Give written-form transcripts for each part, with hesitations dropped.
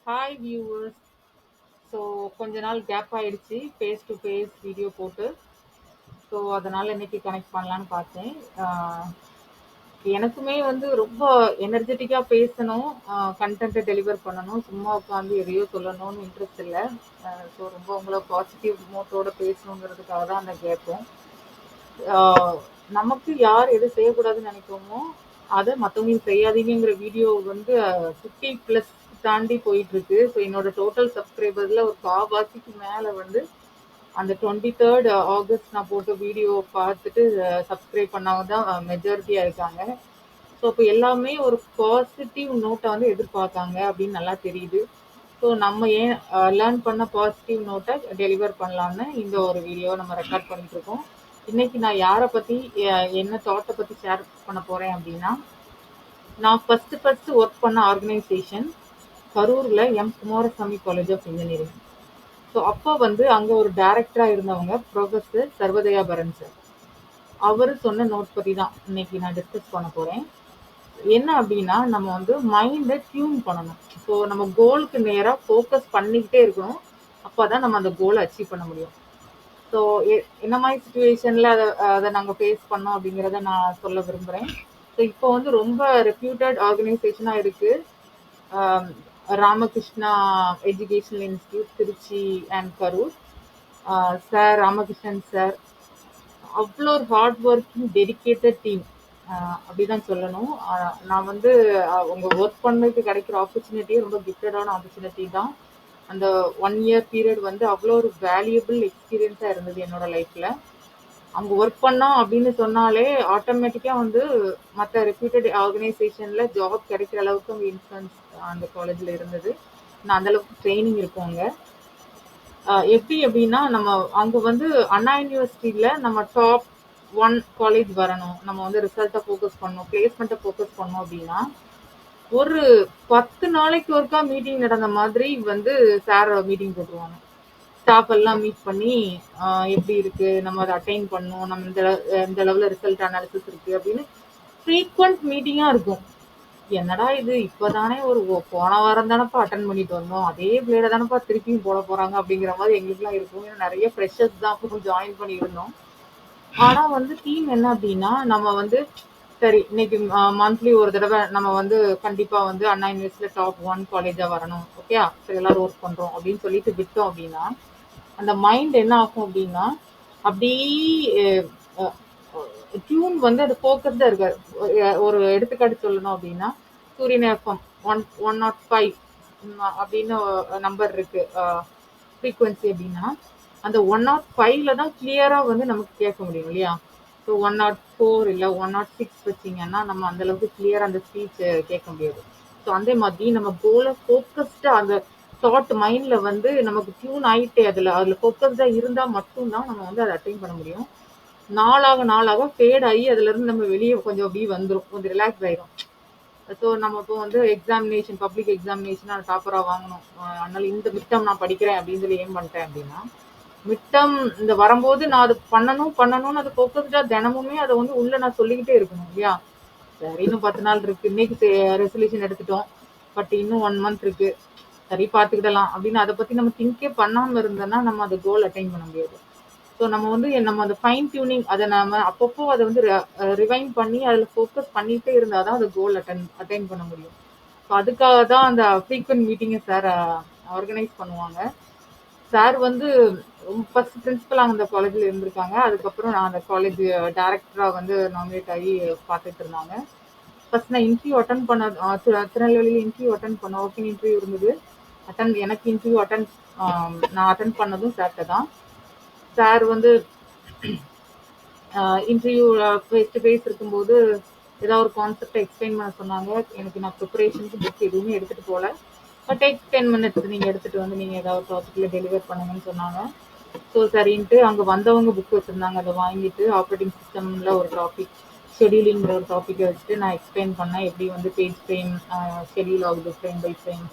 Hi viewers. So கொஞ்ச நாள் gap ஆயிடுச்சு ஃபேஸ் டு ஃபேஸ் வீடியோ போட்டு. ஸோ அதனால் இன்னைக்கு கனெக்ட் பண்ணலான்னு பார்த்தேன். ஆஹ் எனக்குமே வந்து ரொம்ப எனர்ஜெட்டிக்காக பேசணும், கண்டென்ட்டை டெலிவர் பண்ணணும், சும்மா உட்காந்து எதையோ சொல்லணும்னு இன்ட்ரெஸ்ட் இல்லை. ஸோ ரொம்ப உங்களை பாசிட்டிவ் மோட்டோட பேசணுங்கிறதுக்காக தான் அந்த கேட்போம். ஆஹ் நமக்கு யார் எது செய்யக்கூடாதுன்னு நினைக்கிறோமோ அதை மற்றவங்களுக்கு செய்யாதீங்கிற வீடியோ வந்து 50+ தாண்டி போயிட்டு இருக்கு. ஸோ என்னோட டோட்டல் சப்ஸ்கிரைபர்ல ஒரு காவாசிக்கு மேலே வந்து அந்த 23rd ஆகஸ்ட் நான் போட்ட வீடியோ பார்த்துட்டு சப்ஸ்கிரைப் பண்ணாங்க தான் மெஜாரிட்டியாக இருக்காங்க. ஸோ இப்போ எல்லாமே ஒரு பாசிட்டிவ் நோட்டை வந்து எதிர்பார்க்காங்க அப்படின்னு நல்லா தெரியுது. ஸோ நம்ம ஏன் லேர்ன் பண்ண பாசிட்டிவ் நோட்டை டெலிவர் பண்ணலான்னு இந்த ஒரு வீடியோ நம்ம ரெக்கார்ட் பண்ணிட்டு இருக்கோம். இன்னைக்கு நான் யாரை பற்றி என்ன தாட்டை பற்றி ஷேர் பண்ண போகிறேன் அப்படின்னா, நான் ஃபஸ்ட்டு ஒர்க் பண்ண ஆர்கனைசேஷன் கரூரில் Kumarasamy college of engineering. So அப்போ வந்து அங்கே ஒரு டைரக்டராக இருந்தவங்க ப்ரொஃபஸர் சர்வதயாபரன் சார். அவர் சொன்ன நோட் பற்றி தான் இன்னைக்கு நான் டிஸ்கஸ் பண்ண போகிறேன். என்ன அப்படின்னா, நம்ம வந்து மைண்டை டியூன் பண்ணணும். ஸோ நம்ம கோலுக்கு நேராக ஃபோக்கஸ் பண்ணிக்கிட்டே இருக்கணும். அப்போ தான் நம்ம அந்த கோலை அச்சீவ் பண்ண முடியும். ஸோ என்ன மாதிரி சுச்சுவேஷனில் அதை அதை நாங்கள் ஃபேஸ் பண்ணோம் அப்படிங்கிறத நான் சொல்ல விரும்புகிறேன். ஸோ இப்போ வந்து ரொம்ப ரெப்யூட்டட் ஆர்கனைசேஷனாக இருக்குது, Ramakrishna educational institute Trichy and Karur. Sir Ramakrishnan sir அவ்வளோ ஒரு ஹார்ட் ஒர்க்கிங் டெடிக்கேட்டட் டீம் அப்படிதான் சொல்லணும். நான் வந்து உங்கள் ஒர்க் பண்ணதுக்கு கிடைக்கிற ஆப்பர்ச்சுனிட்டியே ரொம்ப கிஃப்டடான ஆப்பர்ச்சுனிட்டி தான். அந்த 1 இயர் பீரியட் வந்து அவ்வளோ ஒரு வேல்யூபிள் எக்ஸ்பீரியன்ஸாக இருந்தது என்னோட லைஃப்பில். அங்கே ஒர்க் பண்ணோம் அப்படின்னு சொன்னாலே ஆட்டோமேட்டிக்காக வந்து மற்ற ரெப்யூட்டட் ஆர்கனைசேஷனில் ஜாப் கிடைக்கிற அளவுக்கு அங்கே இன்ஃப்ளூயன்ஸ் அந்த காலேஜில் இருந்தது. நான் அந்தளவுக்கு ட்ரைனிங் இருக்கும் அங்கே. எப்படி அப்படின்னா, நம்ம அங்கே வந்து அண்ணா யூனிவர்சிட்டியில் நம்ம டாப் 1 காலேஜ் வரணும், நம்ம வந்து ரிசல்ட்டை ஃபோக்கஸ் பண்ணணும், பிளேஸ்மெண்ட்டை ஃபோக்கஸ் பண்ணோம் அப்படின்னா, ஒரு 10 நாளைக்கு ஒருக்கா மீட்டிங் நடந்த மாதிரி வந்து சார் மீட்டிங் போட்டுருவாங்க. ஸ்டாஃப் எல்லாம் மீட் பண்ணி எப்படி இருக்கு, நம்ம அதை அட்டைன் பண்ணணும், நம்ம இந்த லெவலில் ரிசல்ட் அனாலிசிஸ் இருக்கு அப்படின்னு ஃப்ரீக்வெண்ட் மீட்டிங்காக இருக்கும். என்னடா இது, இப்பதானே ஒரு போன வாரம் தானப்பா அட்டன் பண்ணிட்டு வந்தோம், அதே பிளேட தானப்பா திருப்பியும் போட போறாங்க அப்படிங்கிற மாதிரி எங்களுக்குலாம் இருக்கும். ஏன்னா நிறைய ஃப்ரெஷர்ஸ் தான் அப்போ ஜாயின் பண்ணியிருந்தோம். ஆனா வந்து டீம் என்ன அப்படின்னா, நம்ம வந்து சரி இன்னைக்கு மந்த்லி ஒரு தடவை நம்ம வந்து கண்டிப்பா வந்து அண்ணா யூனிவர்சிட்டியில டாப் 1 காலேஜா வரணும், ஓகே சரி எல்லாரும் ஒர்க் பண்றோம் அப்படின்னு சொல்லிட்டு விட்டோம் அப்படின்னா, அந்த மைண்ட் என்ன ஆகும் அப்படின்னா, அப்படியே டியூன் வந்து அது ஃபோக்கஸ்டாக இருக்காது. ஒரு எடுத்துக்காட்டு சொல்லணும் அப்படின்னா, சூரியன் எஃப்எம் 105 அப்படின்னு நம்பர் இருக்கு, ஃப்ரீக்குவென்சி அப்படின்னா, அந்த 105ல தான் கிளியராக வந்து நமக்கு கேட்க முடியும் இல்லையா? ஸோ 104 இல்லை 106 வச்சிங்கன்னா நம்ம அந்த அளவுக்கு கிளியராக அந்த ஸ்பீச் கேட்க முடியாது. ஸோ அதே மாதிரி நம்ம கோலை ஃபோக்கஸ்டாக அந்த தாட் மைண்டில் வந்து நமக்கு டியூன் ஆகிட்டே அதில் ஃபோக்கஸ்டாக இருந்தால் மட்டும்தான் நம்ம வந்து அதை அட்டைன் பண்ண முடியும். நாளாக நாளாக ஃபேட் ஆகி அதுலேருந்து நம்ம வெளியே கொஞ்சம் அப்படியே வந்துடும், கொஞ்சம் ரிலாக்ஸ் ஆகிடும். ஸோ நம்ம இப்போ வந்து எக்ஸாமினேஷன், பப்ளிக் எக்ஸாமினேஷன் நான் டாப்பராக வாங்கணும், அதனால இந்த மிட்டம் நான் படிக்கிறேன் அப்படின்னு சொல்லி ஏம் பண்ணிட்டேன் அப்படின்னா, மிட்டம் இந்த வரும்போது நான் அது பண்ணணும்னு அது ஃபோக்கஸ்டாக தினமுமே அதை வந்து உள்ள நான் சொல்லிக்கிட்டே இருக்கணும் இல்லையா? சரி இன்னும் 10 நாள் இருக்கு, இன்னைக்கு ரெசல்யூஷன் எடுத்துட்டோம், பட் இன்னும் 1 மந்த் இருக்கு, சரி பார்த்துக்கிடலாம் அப்படின்னு அதை பற்றி நம்ம திங்கே பண்ணாமல் இருந்தோம்னா நம்ம அந்த கோல் அட்டைன் பண்ண முடியாது. ஸோ நம்ம வந்து நம்ம அந்த ஃபைன் டியூனிங் அதை நம்ம அப்பப்போ அதை வந்து ரிவைன் பண்ணி அதில் ஃபோக்கஸ் பண்ணிகிட்டே இருந்தால் தான் அந்த கோல் அட்டைன் பண்ண முடியும். ஸோ அதுக்காக தான் அந்த ஃப்ரீக்வெண்ட் மீட்டிங்கை சார் ஆர்கனைஸ் பண்ணுவாங்க. சார் வந்து ஃபர்ஸ்ட் பிரின்சிபலாக அந்த காலேஜில் இருந்திருக்காங்க. அதுக்கப்புறம் நான் அந்த காலேஜ் டைரக்டராக வந்து நாமினேட் ஆகி பார்த்துட்டு இருந்தாங்க. ஃபர்ஸ்ட் நான் இன்டர்வியூ அட்டன் பண்ண திருநெல்வேலியில் இன்டர்வியூ அட்டன் பண்ண ஓகே இன்டர்வியூ இருந்தது. எனக்கு இன்டர்வியூ நான் அட்டன் பண்ணதும் சார்கிட்ட தான். சார் வந்து இன்டர்வியூ ஃபேஸ் டு ஃபேஸ் இருக்கும்போது ஏதாவது ஒரு கான்செப்டை எக்ஸ்பிளைன் பண்ண சொன்னாங்க. எனக்கு நான் ப்ரிப்பரேஷனுக்கு புக் எதுவுமே எடுத்துகிட்டு போகல, டேக் 10 மினிட்ஸ் நீங்கள் எடுத்துகிட்டு வந்து நீங்கள் ஏதாவது டாப்பிக்கில் டெலிவர் பண்ணுங்கன்னு சொன்னாங்க. ஸோ சரின்ட்டு அங்கே வந்தவங்க புக் வச்சுருந்தாங்க, அதை வாங்கிட்டு ஆப்ரேட்டிங் சிஸ்டமில் ஒரு டாபிக் ஷெடியூலிங்கிற ஒரு டாப்பிக்கை வச்சுட்டு நான் எக்ஸ்பிளைன் பண்ணேன், எப்படி வந்து பேஜ் ஃப்ரேம் ஷெடியூல் ஆகுது, frame by frame,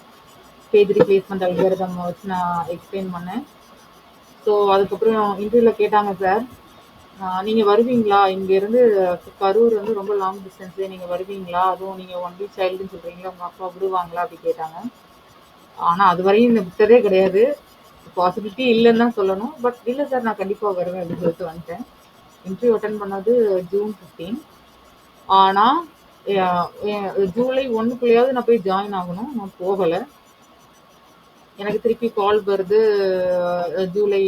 page replacement algorithm வச்சு நான் எக்ஸ்பிளைன் பண்ணேன். ஸோ அதுக்கப்புறம் இன்டர்வியூவில் கேட்டாங்க, சார் நீங்கள் வருவீங்களா, இங்கேருந்து கரூர் வந்து ரொம்ப லாங் டிஸ்டன்ஸு, நீங்கள் வருவீங்களா, அதுவும் நீங்கள் ஒன்லி சைல்டுன்னு சொல்கிறீங்களா, உங்கள் அப்பா விடுவாங்களா அப்படி கேட்டாங்க. ஆனா அதுவரையும் இந்த விட்டதே கிடையாது. பாசிபிலிட்டி இல்லன்னு தான் சொல்லணும். பட் இல்ல சார் நான் கண்டிப்பா வருவேன் அப்படின்னு சொல்லிட்டு வந்துட்டேன். இன்டர்வியூ அட்டெண்ட் பண்ணது ஜூன் 15. ஆனா ஜூலை 1க்குள்ளயாவது நான் போய் ஜாயின் ஆகணும். நான் போகல. எனக்கு திருப்பி கால் வருது. ஜூலை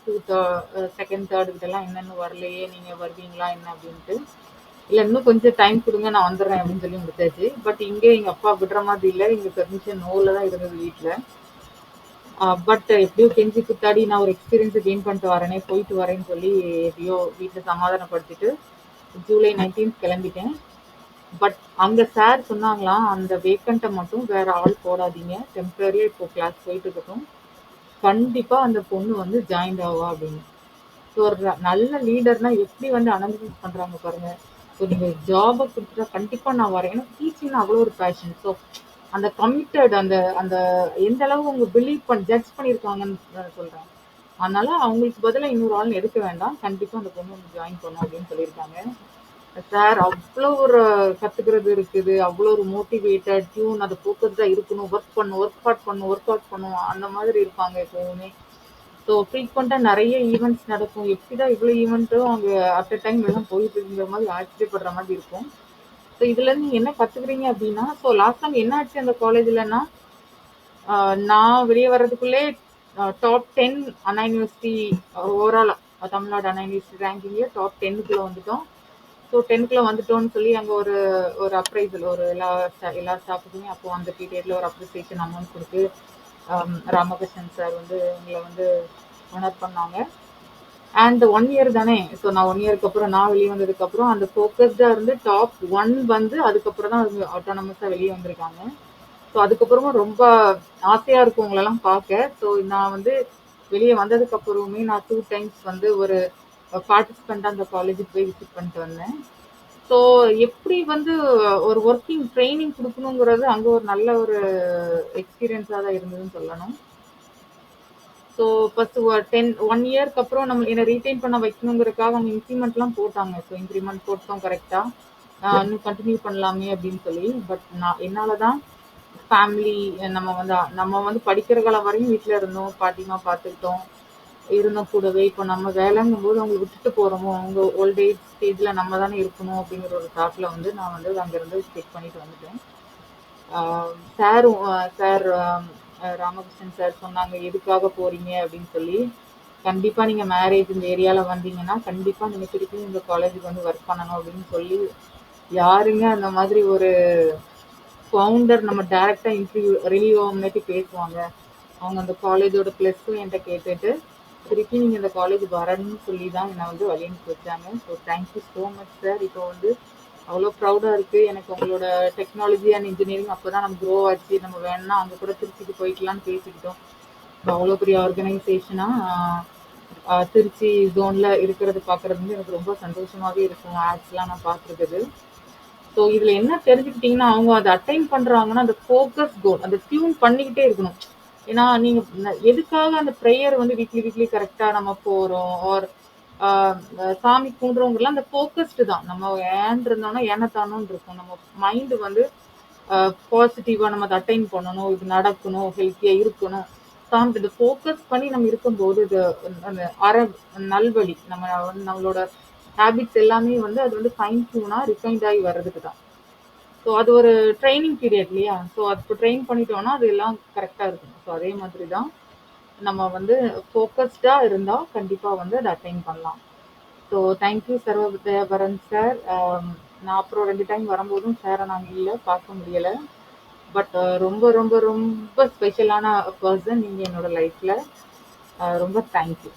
2nd 3rd கிட்டலாம் என்னன்னு வரலையே, நீங்க வருவீங்களா என்ன அப்படின்ட்டு. இல்ல இன்னும் கொஞ்சம் டைம் கொடுங்க நான் வந்துடுறேன் அப்படின்னு சொல்லி முடிச்சாச்சு. பட் இங்கே எங்க அப்பா விடுற மாதிரி இல்லை. இங்க பெர்மிஷன் நோல தான் இருந்தது வீட்டுல. பட் எப்படியோ கெஞ்சி குத்தாடி நான் ஒரு எக்ஸ்பீரியன்ஸை கெயின் பண்ணிட்டு வரேனே, போயிட்டு வரேன்னு சொல்லி எப்படியோ வீட்டில் சமாதானப்படுத்திட்டு ஜூலை 19 கிளம்பிட்டேன். பட் அங்க சார் சொன்னாங்களாம், அந்த வேக்கண்ட்டை மட்டும் வேற ஆள் போடாதீங்க, டெம்பரரியா இப்போ கிளாஸ் போயிட்டு இருக்கட்டும், கண்டிப்பா அந்த பொண்ணு வந்து ஜாயின் ஆவா அப்படின்னு. ஸோ ஒரு நல்ல லீடர்னா எப்படி வந்து அனலைசிஸ் பண்றாங்க பாருங்க. ஸோ நீங்க ஜாபை கொடுத்துட்டா கண்டிப்பா நான் வரேன். ஏன்னா டீச்சிங் அவ்வளோ ஒரு பேஷன். ஸோ அந்த கமிட்டட், அந்த அந்த எந்த அளவு அவங்க பிலீவ் பண்ணி ஜட்ஜ் பண்ணியிருக்காங்கன்னு நான் சொல்றேன். அதனால அவங்களுக்கு பதிலாக இன்னொரு ஆள் எடுக்க வேண்டாம், கண்டிப்பா அந்த பொண்ணு வந்து ஜாயின் பண்ணும் அப்படின்னு சொல்லியிருக்காங்க. சார் அவ்வளோ ஒரு கத்துக்கிறது இருக்குது, அவ்வளோ ஒரு மோட்டிவேட்டட் டியூன், அதை ஃபோக்கஸ்டா இருக்கணும், ஒர்க் பண்ணும், ஒர்க் அவுட் பண்ணும், அந்த மாதிரி இருப்பாங்க எப்பவுமே. ஸோ ஃப்ரீக்வெண்ட்டாக நிறைய ஈவெண்ட்ஸ் நடக்கும். எப்படிதான் இவ்வளோ ஈவெண்ட்டும் அவங்க அட் அ டைம் எல்லாம் போயிட்டு இருக்குங்கிற மாதிரி ஆச்சரியப்படுற மாதிரி இருக்கும். ஸோ இதுலேருந்து நீங்கள் என்ன கற்றுக்குறீங்க அப்படின்னா, ஸோ லாஸ்ட் டைம் என்ன ஆச்சு அந்த காலேஜ்லன்னா, நான் வெளியே வர்றதுக்குள்ளே டாப் 10 அண்ணா யூனிவர்சிட்டி ஓவராலாக தமிழ்நாடு அண்ணா யூனிவர்சிட்டி ரேங்கிங்ல டாப் 10க்குள்ளே வந்துட்டோம். ஸோ 10க்குள்ளே வந்துட்டோம்னு சொல்லி அங்கே ஒரு ஒரு அப்ரைசல், ஒரு எல்லா ஸ்டாஃபுக்குமே அப்போ அந்த பீரியடில் ஒரு அப்ரிசியேஷன் அமௌண்ட் கொடுத்து ராமகிருஷ்ணன் சார் வந்து எங்களை வந்து ஆனர் பண்ணாங்க. அண்ட் 1 இயர் தானே, ஸோ நான் 1 இயருக்கு அப்புறம் நான் வெளியே வந்ததுக்கப்புறம் அந்த ஃபோக்கஸ்டாக இருந்து டாப் 1 வந்து அதுக்கப்புறம் தான் அவங்க ஆட்டோனமஸாக வெளியே வந்திருக்காங்க. ஸோ அதுக்கப்புறமா ரொம்ப ஆசையாக இருக்கும் உங்களெல்லாம் பார்க்க. ஸோ நான் வந்து வெளியே வந்ததுக்கு அப்புறமே நான் 2 டைம்ஸ் வந்து ஒரு பார்ட்டிசிபெண்ட்டாக அந்த காலேஜுக்கு போய் விசிட் பண்ணிட்டு வந்தேன். ஸோ எப்படி வந்து ஒரு ஒர்க்கிங் ட்ரைனிங் கொடுக்கணுங்கிறது அங்கே ஒரு நல்ல ஒரு எக்ஸ்பீரியன்ஸாக தான் இருந்ததுன்னு சொல்லணும். ஸோ ஃபர்ஸ்ட் 1 இயர்க்கு அப்புறம் நம்ம என்னை ரீட்டைன் பண்ண வைக்கணுங்கிறதுக்காக அவங்க இன்க்ரிமெண்ட்லாம் போட்டாங்க. ஸோ இன்க்ரிமெண்ட் போட்டோம் கரெக்டாக, இன்னும் கண்டினியூ பண்ணலாமே அப்படின்னு சொல்லி. பட் நான் என்னால் தான் ஃபேமிலி, நம்ம வந்து படிக்கிற காலம் வரையும் வீட்டில் இருந்தோம், பாட்டிமா பார்த்துக்கிட்டோம், இருந்தோம் கூடவே. இப்போ நம்ம வேலைங்கும் போது அவங்க விட்டுட்டு போகிறோமோ, அவங்க ஓல்ட் ஏஜ் ஸ்டேஜில் நம்ம தானே இருக்கணும் அப்படிங்கிற ஒரு தாட்டில் வந்து நான் வந்து அங்கேருந்து செக் பண்ணிட்டு வந்துட்டேன். சார் ராமகிருஷ்ணன் சார் சொன்னாங்க, எதுக்காக போறீங்க அப்படின்னு சொல்லி. கண்டிப்பா நீங்க மேரேஜ் இந்த ஏரியால வந்தீங்கன்னா கண்டிப்பா நீங்க திருப்பி இந்த காலேஜுக்கு வந்து ஒர்க் பண்ணணும் அப்படின்னு சொல்லி. யாருங்க அந்த மாதிரி ஒரு ஃபவுண்டர் நம்ம டைரக்டா இன்டர்வியூ ரிலீவ் ஆகும்னாட்டி பேசுவாங்க. அவங்க அந்த காலேஜோட ப்ளஸ்ஸும் என்கிட்ட கேட்டுட்டு திருப்பி நீங்கள் இந்த காலேஜ் வரணும்னு சொல்லி தான் என்னை வந்து வழி அனுப்பி வச்சாங்க. So thank you so much sir. இப்போ வந்து அவ்வளோ ப்ரௌடாக இருக்குது எனக்கு. உங்களோட டெக்னாலஜி அண்ட் இன்ஜினியரிங் அப்போ தான் நம்ம க்ரோ ஆச்சு. நம்ம வேணும்னா அங்கே கூட திருச்சிக்கு போய்க்கலான்னு பேசிக்கிட்டோம். இப்போ அவ்வளோ பெரிய ஆர்கனைசேஷனாக திருச்சி ஜோனில் இருக்கிறது பார்க்குறது வந்து எனக்கு ரொம்ப சந்தோஷமாகவே இருக்கும். ஆட்ஸ்லாம் நான் பார்த்துருக்குது. ஸோ இதில் என்ன தெரிஞ்சுக்கிட்டிங்கன்னா, அவங்க அதை அட்டைன் பண்ணுறாங்கன்னா அந்த ஃபோக்கஸ் கோல், அந்த டியூன் பண்ணிக்கிட்டே இருக்கணும். ஏன்னா நீங்கள் எதுக்காக அந்த ப்ரேயர் வந்து வீக்லி கரெக்டாக நம்ம போகிறோம், ஆர் சாமி கும்பிட்றவங்கலாம் அந்த ஃபோக்கஸ்டு தான். நம்ம ஏன் இருந்தோம்னா ஏனத்தானோன்னு இருக்கும். நம்ம மைண்டு வந்து பாசிட்டிவாக நம்ம அதை அட்டைன் பண்ணணும், இது நடக்கணும், ஹெல்த்தியாக இருக்கணும். சாமி இதை ஃபோக்கஸ் பண்ணி நம்ம இருக்கும்போது இது அந்த நல்வழி நம்ம வந்து நம்மளோட ஹேபிட்ஸ் எல்லாமே வந்து அது வந்து ஃபைன் டியூனாக ரிஃபைண்ட் ஆகி வர்றதுக்கு தான். ஸோ அது ஒரு ட்ரைனிங் பீரியட் இல்லையா? ஸோ அது இப்போ ட்ரெயின் பண்ணிட்டோம்னா அது எல்லாம் கரெக்டாக இருக்கும். ஸோ அதே மாதிரி தான் நம்ம வந்து ஃபோக்கஸ்டாக இருந்தால் கண்டிப்பாக வந்து அதை அட்டைன் பண்ணலாம். So thank you Sarvadevaran sir. நான் அப்புறம் 2 டைம் வரும்போதும் சாரை நாங்கள் இல்லை, பார்க்க முடியலை. பட் ரொம்ப ரொம்ப ரொம்ப ஸ்பெஷலான பர்சன் நீங்கள் என்னோட லைஃப்பில். ரொம்ப தேங்க்யூ.